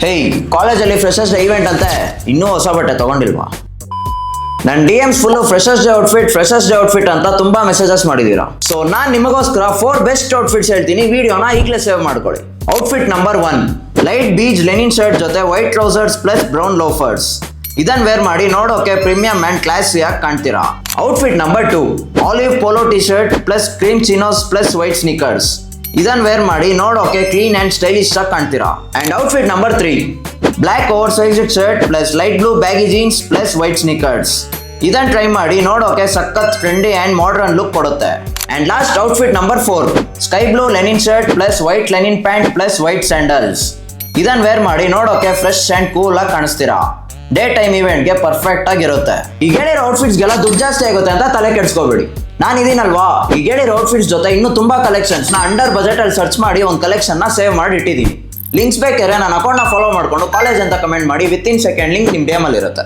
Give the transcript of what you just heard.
ಹೇಯ್, ಕಾಲೇಜಲ್ಲಿ freshers day event ಅಂತೆ ಇನ್ನೂ ಹೊಸ ಬಟ್ಟೆ ತಗೊಂಡಿಲ್ವಾ? ನನ್ನ DMs full freshers day outfit ಅಂತ ತುಂಬಾ ಮೆಸೇಜಸ್ ಮಾಡಿದೀರಾ. ಸೊ ನಾನು ನಿಮಗೋಸ್ಕರ 4 ಬೆಸ್ಟ್ ಔಟ್ಫಿಟ್ಸ್ ಹೇಳ್ತೀನಿ. ವಿಡಿಯೋನ ಈಗಲೇ ಸೇವ್ ಮಾಡ್ಕೊಳ್ಳಿ. Outfit number 1, light beach linen shirt ಜೊತೆ white trousers plus brown loafers. ಇದನ್ನ ವೇರ್ ಮಾಡಿ ನೋಡೋಕೆ ಪ್ರೀಮಿಯಂ ಅಂಡ್ ಕ್ಲಾಸಿಯಾಗಿ ಕಾಣ್ತೀರಾ. Outfit number 2, olive polo T shirt plus cream chinos plus white sneakers. ಇದನ್ನ ವೇರ್ ಮಾಡಿ ನೋಡೋಕೆ ಕ್ಲೀನ್ ಅಂಡ್ ಸ್ಟೈಲಿಶ್ ಆಗಿ ಕಾಣ್ತೀರಾ. And outfit number 3, black oversized shirt plus light blue baggy jeans plus white sneakers. ಇದನ್ನ try ಮಾಡಿ ನೋಡೋಕೆ ಸಖತ್ trendy and modern look ಕೊಡುತ್ತೆ. And last outfit number 4, sky blue Lenin shirt plus white Lenin pant plus white sandals. ಇದನ್ನ wear ಮಾಡಿ ನೋಡೋಕೆ fresh and cool ಆಗಿ ಕಾಣಿಸ್ತೀರಾ. Day time ಇವೆಂಟ್ಗೆ perfect ಆಗಿರುತ್ತೆ. ಈಗ ಹೇಳಿರೋ ಔಟ್ಫಿಟ್ಸ್ಗೆಲ್ಲ ದುಡ್ಡು ಜಾಸ್ತಿ ಆಗುತ್ತೆ ಅಂತ ತಲೆ ಕೆಡ್ಸ್ಕೋಬೇಡಿ. ನಾನು ಇದೀನಲ್ವಾ, ಈಗ ಹೇಳಿರೋ ಔಟ್ಫಿಟ್ಸ್ ಜೊತೆ ಇನ್ನೂ ತುಂಬಾ ಕಲೆಕ್ಷನ್ಸ್ ಅಂಡರ್ ಬಜೆಟ್ ಅಲ್ಲಿ ಸರ್ಚ್ ಮಾಡಿ ಒಂದು ಕಲೆಕ್ಷನ್ ನ ಸೇವ್ ಮಾಡಿ ಇಟ್ಟಿದ್ದೀನಿ. ಲಿಂಕ್ಸ್ ಬೇಕಾದ್ರೆ ನನ್ನ ಅಕೌಂಟ್ ನ ಫಾಲೋ ಮಾಡ್ಕೊಂಡು ಕಾಲೇಜ್ ಅಂತ ಕಮೆಂಟ್ ಮಾಡಿ, ವಿತ್ ಇನ್ ಸೆಕೆಂಡ್ ಲಿಂಕ್ ನಿಮ್ DM ಅಲ್ಲಿ ಇರುತ್ತೆ.